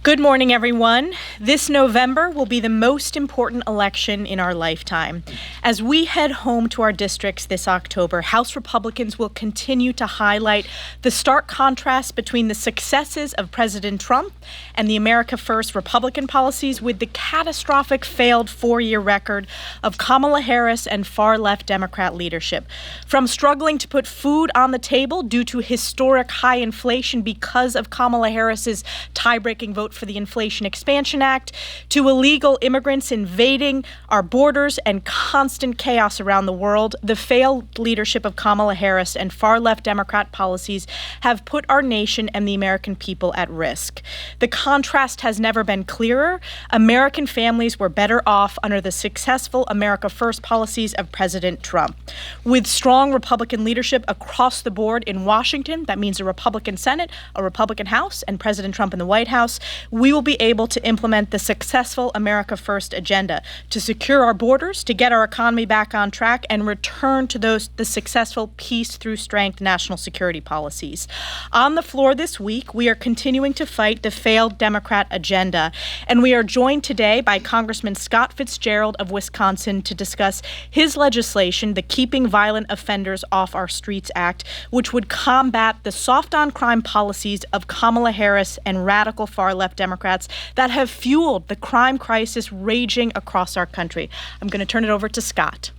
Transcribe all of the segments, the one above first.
Good morning, everyone. This November will be the most important election in our lifetime. As we head home to our districts this October, House Republicans will continue to highlight the stark contrast between the successes of President Trump and the America First Republican policies with the catastrophic failed four-year record of Kamala Harris and far-left Democrat leadership. From struggling to put food on the table due to historic high inflation because of Kamala Harris's tie-breaking vote for the Inflation Expansion Act, to illegal immigrants invading our borders and constant chaos around the world, the failed leadership of Kamala Harris and far-left Democrat policies have put our nation and the American people at risk. The contrast has never been clearer. American families were better off under the successful America First policies of President Trump. With strong Republican leadership across the board in Washington, that means a Republican Senate, a Republican House, and President Trump in the White House, we will be able to implement the successful America First agenda to secure our borders, to get our economy back on track, and return to the successful peace through strength national security policies. On the floor this week, we are continuing to fight the failed Democrat agenda, and we are joined today by Congressman Scott Fitzgerald of Wisconsin to discuss his legislation, the Keeping Violent Offenders Off Our Streets Act, which would combat the soft-on-crime policies of Kamala Harris and radical far-left Democrats that have fueled the crime crisis raging across our country. I'm going to turn it over to Scott.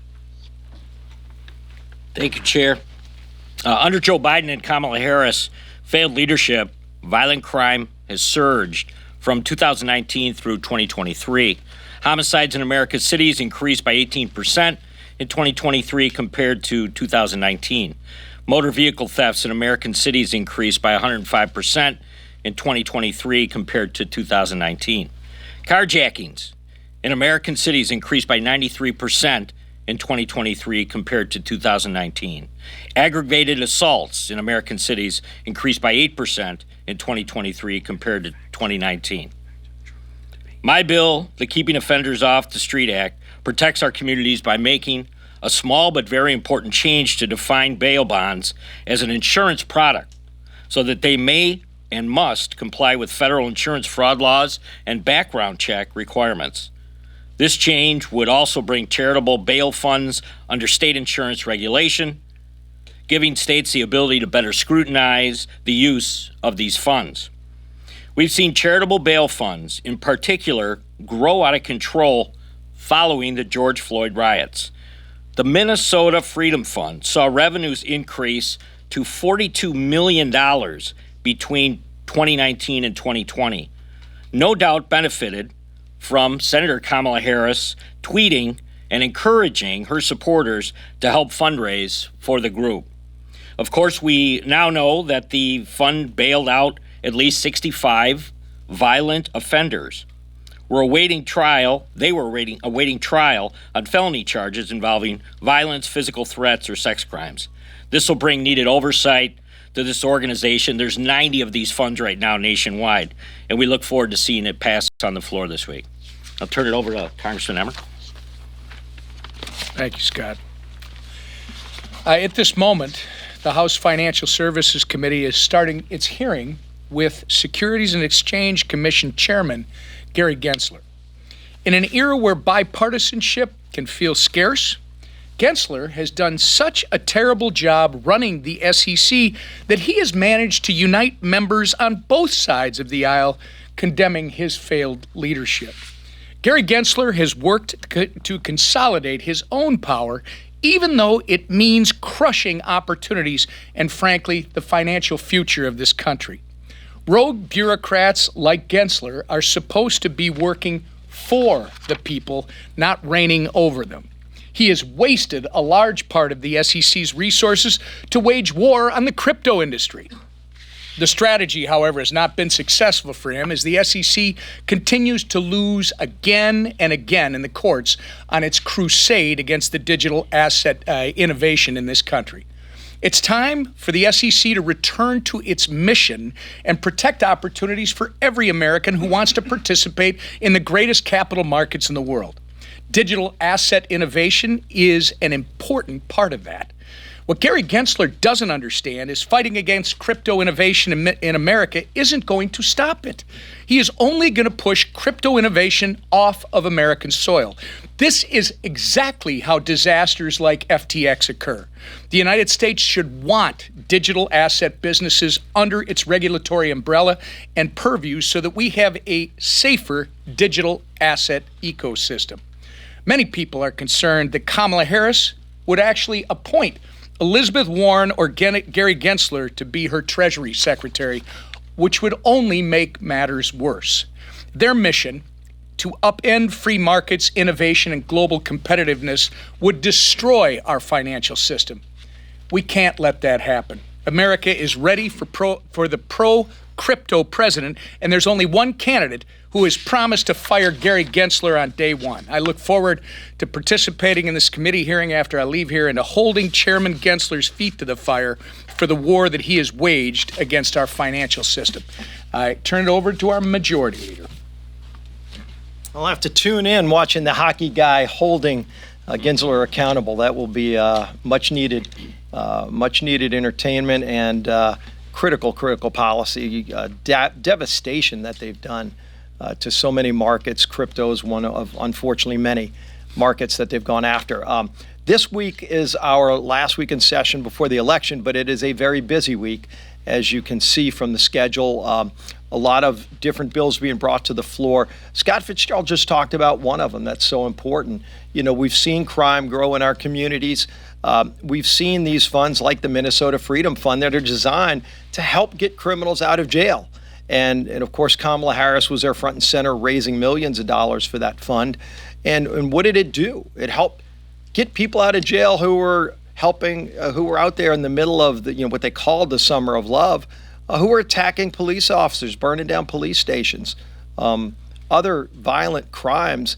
Thank you, Chair. Under Joe Biden and Kamala Harris' failed leadership, violent crime has surged from 2019 through 2023. Homicides in America's cities increased by 18% in 2023 compared to 2019. Motor vehicle thefts in American cities increased by 105% in 2023 compared to 2019. Carjackings in American cities increased by 93% in 2023 compared to 2019. Aggravated assaults in American cities increased by 8% in 2023 compared to 2019. My bill, the Keeping Offenders Off the Street Act, protects our communities by making a small but very important change to define bail bonds as an insurance product so that they may and must comply with federal insurance fraud laws and background check requirements. This change would also bring charitable bail funds under state insurance regulation, giving states the ability to better scrutinize the use of these funds. We've seen charitable bail funds, in particular, grow out of control following the George Floyd riots. The Minnesota Freedom Fund saw revenues increase to $42 million between 2019 and 2020. No doubt benefited from Senator Kamala Harris tweeting and encouraging her supporters to help fundraise for the group. Of course, we now know that the fund bailed out at least 65 violent offenders. They were awaiting trial on felony charges involving violence, physical threats, or sex crimes. This will bring needed oversight to this organization. There's 90 of these funds right now nationwide, and we look forward to seeing it pass on the floor this week. I'll turn it over to Congressman Emmer. Thank you, Scott. At this moment, the House Financial Services Committee is starting its hearing with Securities and Exchange Commission Chairman Gary Gensler. In an era where bipartisanship can feel scarce, Gensler has done such a terrible job running the SEC that he has managed to unite members on both sides of the aisle condemning his failed leadership. Gary Gensler has worked to consolidate his own power, even though it means crushing opportunities and, frankly, the financial future of this country. Rogue bureaucrats like Gensler are supposed to be working for the people, not reigning over them. He has wasted a large part of the SEC's resources to wage war on the crypto industry. The strategy, however, has not been successful for him as the SEC continues to lose again and again in the courts on its crusade against the digital asset innovation in this country. It's time for the SEC to return to its mission and protect opportunities for every American who wants to participate in the greatest capital markets in the world. Digital asset innovation is an important part of that. What Gary Gensler doesn't understand is fighting against crypto innovation in America isn't going to stop it. He is only going to push crypto innovation off of American soil. This is exactly how disasters like FTX occur. The United States should want digital asset businesses under its regulatory umbrella and purview so that we have a safer digital asset ecosystem. Many people are concerned that Kamala Harris would actually appoint Elizabeth Warren or Gary Gensler to be her Treasury Secretary, which would only make matters worse. Their mission to upend free markets, innovation, and global competitiveness would destroy our financial system. We can't let that happen. America is ready for the pro-crypto president, and there's only one candidate who has promised to fire Gary Gensler on day one. I look forward to participating in this committee hearing after I leave here and to holding Chairman Gensler's feet to the fire for the war that he has waged against our financial system. I turn it over to our majority leader. I'll have to tune in watching the hockey guy holding Gensler accountable. That will be much needed entertainment and critical policy. Devastation that they've done to so many markets. Crypto is one of, unfortunately, many markets that they've gone after. This week is our last week in session before the election, but it is a very busy week, as you can see from the schedule. A lot of different bills being brought to the floor. Scott Fitzgerald just talked about one of them that's so important. You know, we've seen crime grow in our communities. We've seen these funds like the Minnesota Freedom Fund that are designed to help get criminals out of jail. And of course, Kamala Harris was there front and center raising millions of dollars for that fund. And what did it do? It helped get people out of jail who were who were out there in the middle of what they called the summer of love, who were attacking police officers, burning down police stations, other violent crimes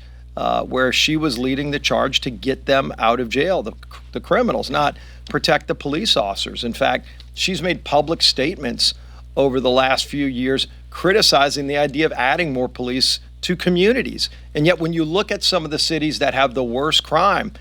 where she was leading the charge to get them out of jail, the criminals, not protect the police officers. In fact, she's made public statements over the last few years criticizing the idea of adding more police to communities. And yet when you look at some of the cities that have the worst crime,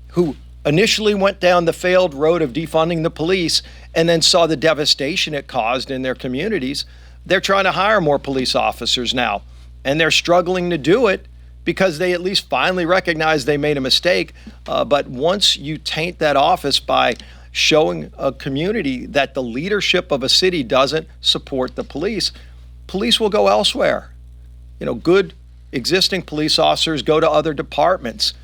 who initially went down the failed road of defunding the police and then saw the devastation it caused in their communities, they're trying to hire more police officers now. And they're struggling to do it because they at least finally recognize they made a mistake. But once you taint that office by showing a community that the leadership of a city doesn't support the police will go elsewhere. Good existing police officers go to other departments.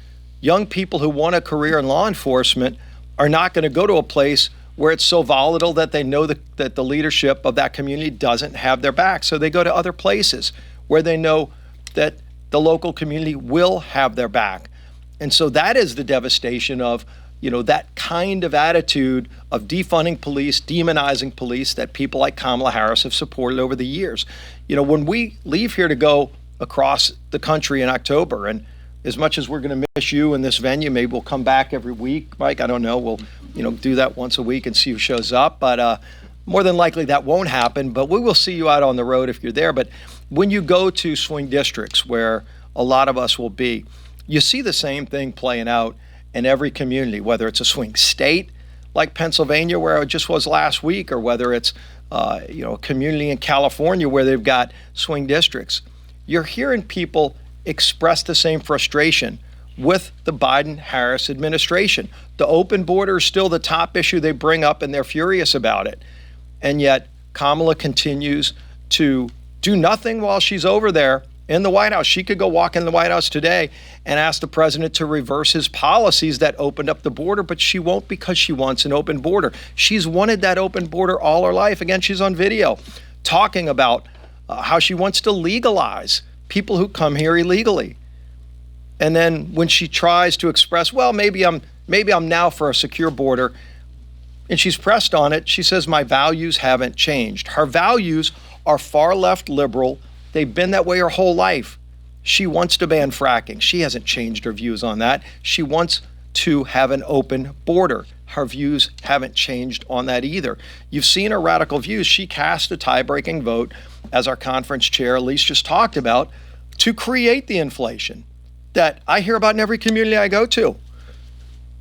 Young people who want a career in law enforcement are not going to go to a place where it's so volatile that they know that the leadership of that community doesn't have their back. So they go to other places where they know that the local community will have their back. And so that is the devastation of that kind of attitude of defunding police, demonizing police that people like Kamala Harris have supported over the years. When we leave here to go across the country in October, and as much as we're going to miss you in this venue, maybe we'll come back every week, Mike. I don't know. We'll, do that once a week and see who shows up. But more than likely that won't happen. But we will see you out on the road if you're there. But when you go to swing districts where a lot of us will be, you see the same thing playing out in every community, whether it's a swing state like Pennsylvania, where it just was last week, or whether it's a community in California where they've got swing districts. You're hearing people express the same frustration with the Biden-Harris administration. The open border is still the top issue they bring up, and they're furious about it. And yet Kamala continues to do nothing while she's over there in the White House. She could go walk in the White House today and ask the president to reverse his policies that opened up the border, but she won't, because she wants an open border. She's wanted that open border all her life. Again, she's on video talking about how she wants to legalize people who come here illegally. And then when she tries to express, well, maybe I'm now for a secure border, and she's pressed on it, she says, my values haven't changed. Her values are far left liberal. They've been that way her whole life. She wants to ban fracking. She hasn't changed her views on that. She wants to have an open border. Her views haven't changed on that either. You've seen her radical views. She cast a tie-breaking vote, as our conference chair Elise just talked about, to create the inflation that I hear about in every community I go to.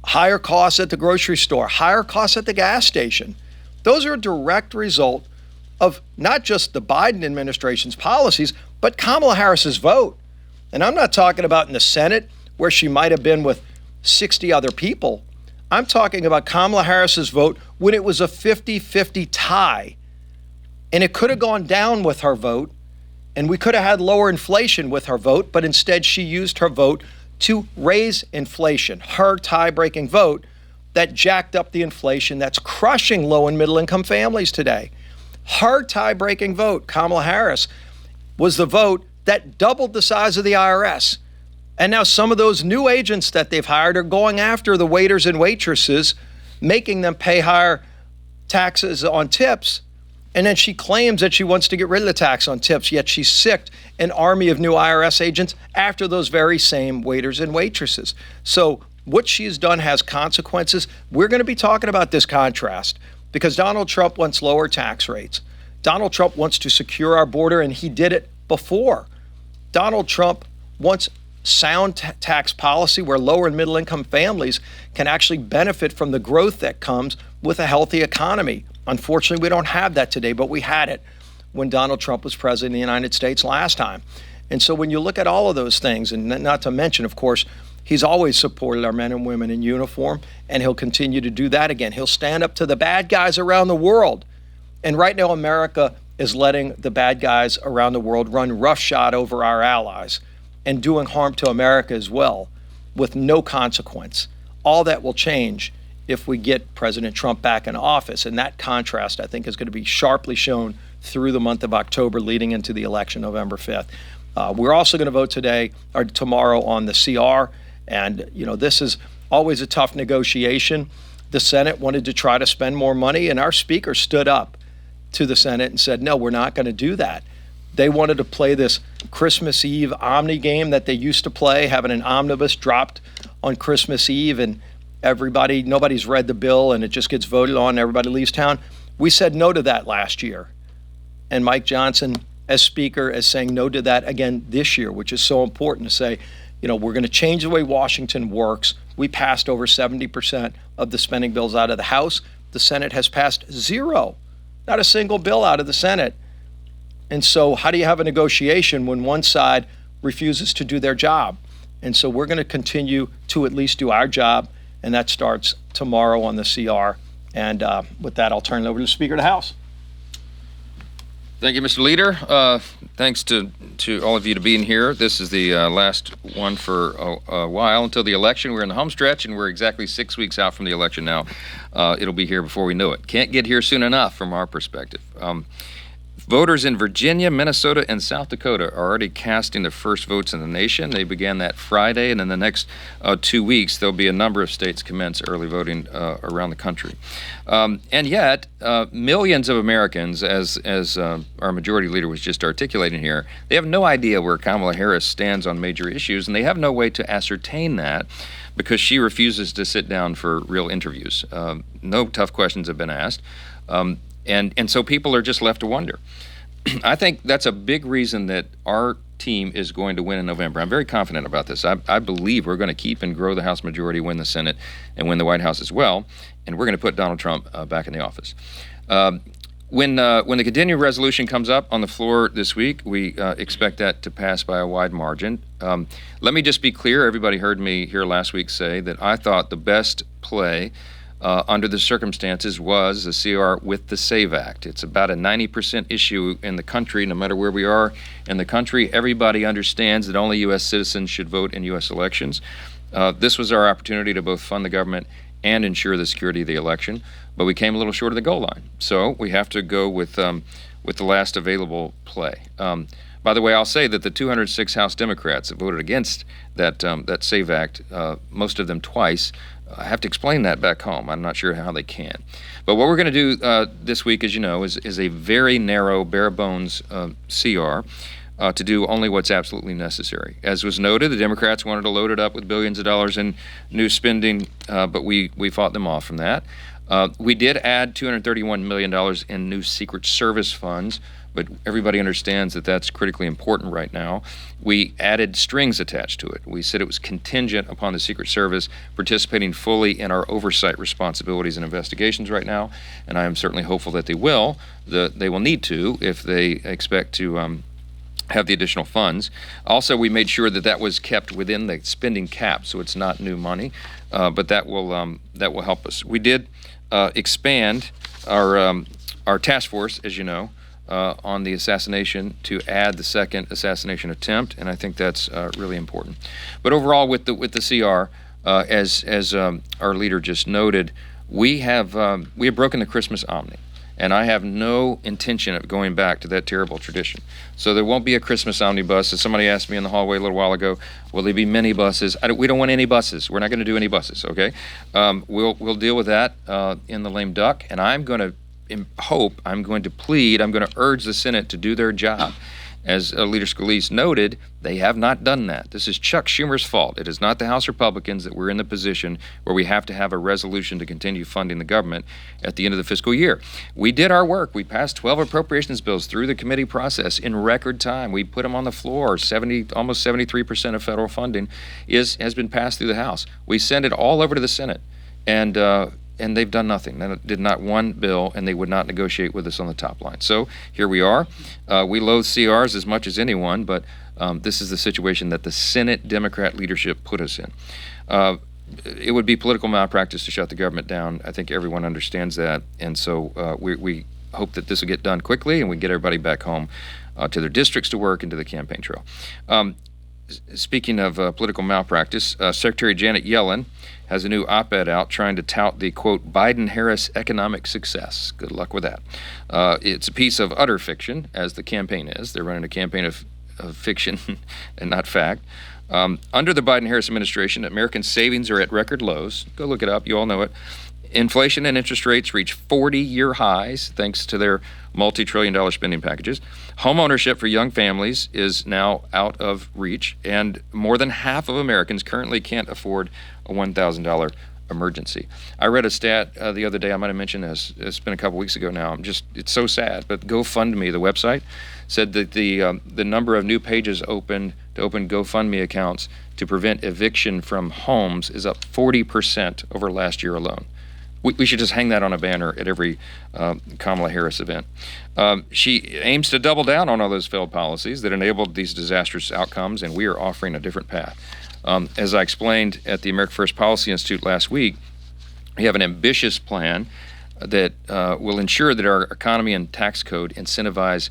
higher costs at the grocery store, higher costs at the gas station. Those are a direct result of not just the Biden administration's policies, but Kamala Harris's vote. And I'm not talking about in the Senate, where she might have been with 60 other people. I'm talking about Kamala Harris's vote when it was a 50-50 tie. And it could have gone down with her vote, and we could have had lower inflation with her vote, but instead she used her vote to raise inflation, her tie-breaking vote that jacked up the inflation that's crushing low and middle income families today. Her tie-breaking vote, Kamala Harris, was the vote that doubled the size of the IRS. And now some of those new agents that they've hired are going after the waiters and waitresses, making them pay higher taxes on tips. And then she claims that she wants to get rid of the tax on tips, yet she sicked an army of new IRS agents after those very same waiters and waitresses. So what she's done has consequences. We're going to be talking about this contrast because Donald Trump wants lower tax rates. Donald Trump wants to secure our border, and he did it before. Donald Trump wants sound tax policy where lower and middle income families can actually benefit from the growth that comes with a healthy economy. Unfortunately, we don't have that today, but we had it when Donald Trump was president of the United States last time. And so when you look at all of those things, and not to mention, of course, he's always supported our men and women in uniform, and he'll continue to do that again. He'll stand up to the bad guys around the world. And right now, America is letting the bad guys around the world run roughshod over our allies and doing harm to America as well with no consequence. All that will change if we get President Trump back in office. And that contrast, I think, is going to be sharply shown through the month of October leading into the election November 5th. We're also going to vote today or tomorrow on the CR. And, you know, this is always a tough negotiation. The Senate wanted to try to spend more money, and our speaker stood up to the Senate and said, no, we're not going to do that. They wanted to play this Christmas Eve omni game that they used to play, having an omnibus dropped on Christmas Eve, and nobody's read the bill, and it just gets voted on, and everybody leaves town. We said no to that last year. And Mike Johnson, as Speaker, is saying no to that again this year, which is so important to say, you know, we're going to change the way Washington works. We passed over 70% of the spending bills out of the House. The Senate has passed zero. Not a single bill out of the Senate. And so how do you have a negotiation when one side refuses to do their job? And so we're going to continue to at least do our job, and that starts tomorrow on the CR. And with that, I'll turn it over to the Speaker of the House. Thank you, Mr. Leader. Thanks to all of you to being here. This is the last one for a while until the election. We're in the home stretch, and we're exactly 6 weeks out from the election now. It'll be here before we know it. Can't get here soon enough from our perspective. Voters in Virginia, Minnesota, and South Dakota are already casting the first votes in the nation. They began that Friday, and in the next 2 weeks, there'll be a number of states commence early voting around the country. And yet, millions of Americans, as our majority leader was just articulating here, they have no idea where Kamala Harris stands on major issues, and they have no way to ascertain that because she refuses to sit down for real interviews. No tough questions have been asked. And so people are just left to wonder. I think that's a big reason that our team is going to win in November. I'm very confident about this. I believe we're going to keep and grow the House majority, win the Senate, and win the White House as well. And we're going to put Donald Trump back in the office. When the continuing resolution comes up on the floor this week, we expect that to pass by a wide margin. Let me just be clear. Everybody heard me here last week say that I thought the best play under the circumstances was the CR with the SAVE Act. It's about a 90% issue in the country, no matter where we are in the country. Everybody understands that only U.S. citizens should vote in U.S. elections. This was our opportunity to both fund the government and ensure the security of the election, but we came a little short of the goal line. So we have to go with the last available play. By the way, I'll say that the 206 House Democrats that voted against that SAVE Act, most of them twice, I have to explain that back home. I'm not sure how they can. But what we're going to do this week, as you know, is a very narrow, bare bones CR to do only what's absolutely necessary. As was noted, the Democrats wanted to load it up with billions of dollars in new spending, but we fought them off from that. We did add $231 million in new Secret Service funds, but everybody understands that that's critically important right now. We added strings attached to it. We said it was contingent upon the Secret Service participating fully in our oversight responsibilities and investigations right now, and I am certainly hopeful that they will. They will need to if they expect to have the additional funds. Also, we made sure that that was kept within the spending cap, so it's not new money, but that will help us. We did expand our task force, as you know, on the assassination to add the second assassination attempt, and I think that's really important. But overall, with the CR, as our leader just noted, we have broken the Christmas omni. And I have no intention of going back to that terrible tradition. So there won't be a Christmas omnibus. As somebody asked me in the hallway a little while ago, will there be many buses? We don't want any buses. We're not going to do any buses, okay? We'll deal with that in the lame duck, and I'm going to plead, I'm going to urge the Senate to do their job. As Leader Scalise noted, they have not done that. This is Chuck Schumer's fault. It is not the House Republicans that we're in the position where we have to have a resolution to continue funding the government at the end of the fiscal year. We did our work. We passed 12 appropriations bills through the committee process in record time. We put them on the floor. Almost 73% of federal funding has been passed through the House. We sent it all over to the Senate, and they've done nothing. They did not one bill, and they would not negotiate with us on the top line. So here we are. We loathe CRs as much as anyone, but this is the situation that the Senate Democrat leadership put us in. It would be political malpractice to shut the government down. I think everyone understands that, and so we hope that this will get done quickly and we get everybody back home to their districts to work and to the campaign trail. Speaking of political malpractice, Secretary Janet Yellen has a new op-ed out trying to tout the, quote, Biden-Harris economic success. Good luck with that. It's a piece of utter fiction, as the campaign is. They're running a campaign of fiction and not fact. Under the Biden-Harris administration, American savings are at record lows. Go look it up. You all know it. Inflation and interest rates reach 40-year highs thanks to their multi-trillion-dollar spending packages. Home ownership for young families is now out of reach, and more than half of Americans currently can't afford a $1,000 emergency. I read a stat the other day. I might have mentioned this. It's been a couple weeks ago now. It's so sad. But GoFundMe, the website, said that the number of new pages opened to open GoFundMe accounts to prevent eviction from homes is up 40% over last year alone. We should just hang that on a banner at every Kamala Harris event. She aims to double down on all those failed policies that enabled these disastrous outcomes, and we are offering a different path. As I explained at the America First Policy Institute last week, we have an ambitious plan that will ensure that our economy and tax code incentivize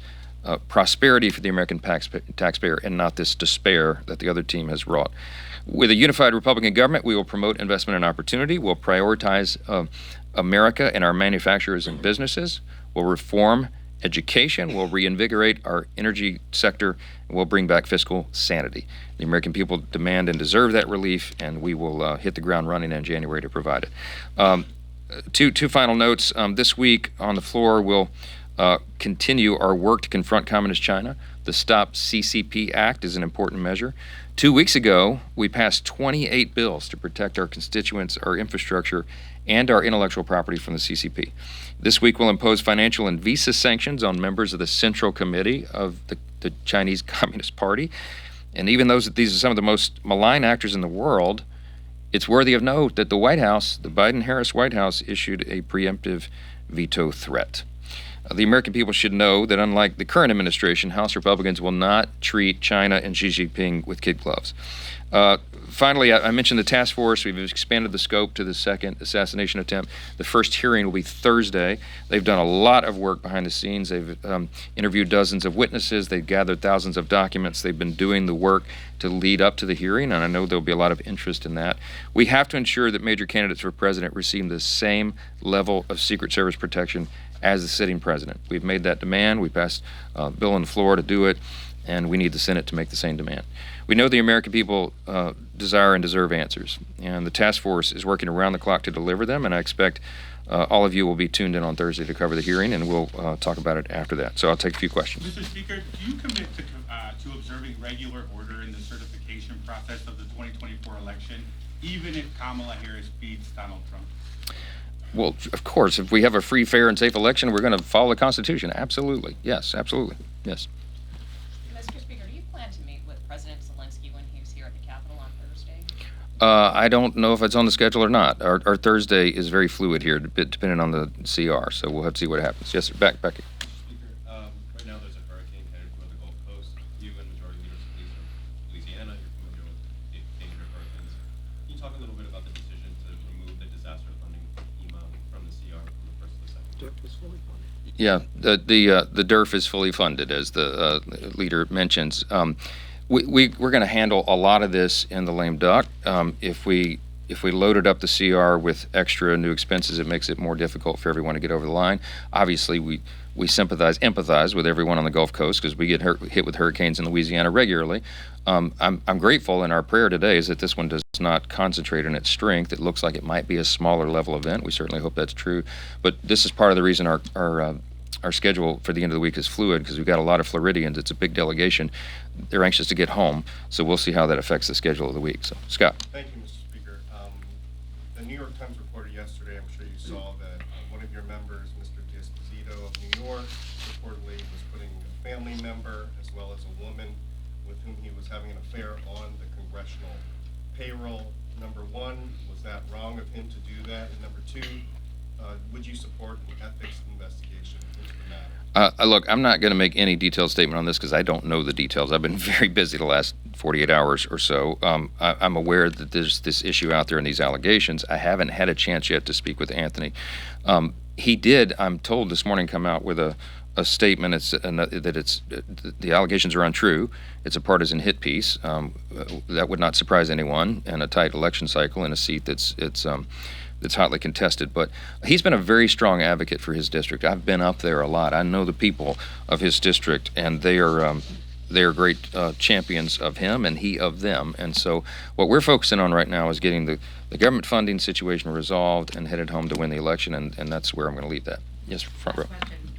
prosperity for the American taxpayer and not this despair that the other team has wrought. With a unified Republican government, we will promote investment and opportunity. We'll prioritize America and our manufacturers and businesses. We'll reform education. We'll reinvigorate our energy sector. And we'll bring back fiscal sanity. The American people demand and deserve that relief, and we will hit the ground running in January to provide it. Two final notes. This week on the floor, we'll continue our work to confront Communist China. The Stop CCP Act is an important measure. 2 weeks ago, we passed 28 bills to protect our constituents, our infrastructure, and our intellectual property from the CCP. This week, we'll impose financial and visa sanctions on members of the Central Committee of the Chinese Communist Party. And even though these are some of the most malign actors in the world, it's worthy of note that the White House, the Biden-Harris White House, issued a preemptive veto threat. The American people should know that unlike the current administration, House Republicans will not treat China and Xi Jinping with kid gloves. Finally, I mentioned the task force. We've expanded the scope to the second assassination attempt. The first hearing will be Thursday. They've done a lot of work behind the scenes. They've interviewed dozens of witnesses. They've gathered thousands of documents. They've been doing the work to lead up to the hearing, and I know there'll be a lot of interest in that. We have to ensure that major candidates for president receive the same level of Secret Service protection as the sitting president. We've made that demand. We passed a bill on the floor to do it, and we need the Senate to make the same demand. We know the American people desire and deserve answers, and the task force is working around the clock to deliver them, and I expect all of you will be tuned in on Thursday to cover the hearing, and we'll talk about it after that. So I'll take a few questions. Mr. Speaker, do you commit to observing regular order in the certification process of the 2024 election, even if Kamala Harris beats Donald Trump? Well, of course, if we have a free, fair, and safe election, we're going to follow the Constitution. Absolutely. Yes, absolutely. Yes. Mr. Speaker, do you plan to meet with President Zelensky when he's here at the Capitol on Thursday? I don't know if it's on the schedule or not. Our Thursday is very fluid here, depending on the CR, so we'll have to see what happens. Yes, sir. Becky. Speaker, right now there's a hurricane headed toward the Gulf Coast. You and Majority Leader Solis from Louisiana, you're familiar with the danger of hurricanes. Can you talk a little bit about the decision to remove the disaster funding from FEMA from the CR from the first to the second? DIRF is fully funded. Yeah, the DIRF is fully funded, as the leader mentions. We're going to handle a lot of this in the lame duck. If we loaded up the CR with extra new expenses, it makes it more difficult for everyone to get over the line. Obviously, we empathize with everyone on the Gulf Coast because we get hit with hurricanes in Louisiana regularly. I'm grateful, and our prayer today is that this one does not concentrate on its strength. It looks like it might be a smaller level event. We certainly hope that's true. But this is part of the reason our schedule for the end of the week is fluid, because we've got a lot of Floridians. It's a big delegation. They're anxious to get home, so we'll see how that affects the schedule of the week. So, Scott. Thank you, Mr. Speaker. The New York Times reported yesterday, I'm sure you saw, that one of your members, Mr. D'Esposito of New York, reportedly was putting a family member as well as a woman with whom he was having an affair on the congressional payroll. Number one, was that wrong of him to do that? And number two, would you support an ethics investigation into the matter? Look, I'm not going to make any detailed statement on this because I don't know the details. I've been very busy the last 48 hours or so. I'm aware that there's this issue out there and these allegations. I haven't had a chance yet to speak with Anthony. He did, I'm told this morning, come out with a statement that the allegations are untrue. It's a partisan hit piece. That would not surprise anyone in a tight election cycle in a seat that's hotly contested. But he's been a very strong advocate for his district. I've been up there a lot. I know the people of his district, and they are great champions of him and he of them. And so what we're focusing on right now is getting the government funding situation resolved and headed home to win the election, and that's where I'm going to leave that. Yes, front row.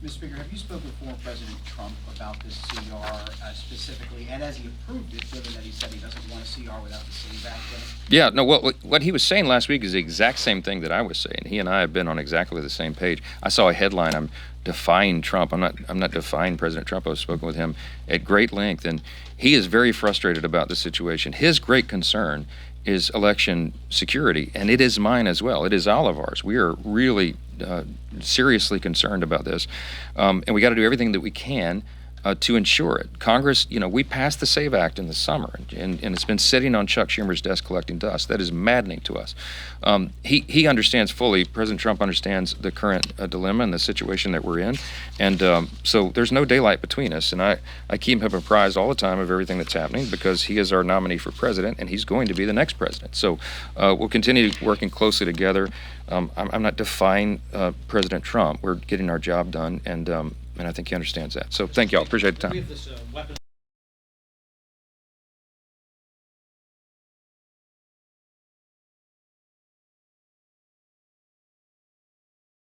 Mr. Speaker, have you spoken with former President Trump about this CR specifically, and has he approved it, given that he said he doesn't want a CR without the SAVE Act in it? Yeah, no, what he was saying last week is the exact same thing that I was saying. He and I have been on exactly the same page. I saw a headline, I'm defying Trump. I'm not defying President Trump. I've spoken with him at great length, and he is very frustrated about the situation. His great concern is election security, and it is mine as well. It is all of ours. We are really seriously concerned about this, and we got to do everything that we can to ensure it. Congress, we passed the SAVE Act in the summer, and it's been sitting on Chuck Schumer's desk collecting dust. That is maddening to us. He understands fully, President Trump understands the current dilemma and the situation that we're in, and so there's no daylight between us, and I keep him apprised all the time of everything that's happening because he is our nominee for president, and he's going to be the next president. So we'll continue working closely together. I'm not defying President Trump. We're getting our job done, and I think he understands that. So thank you all. Appreciate the time. We have this weapons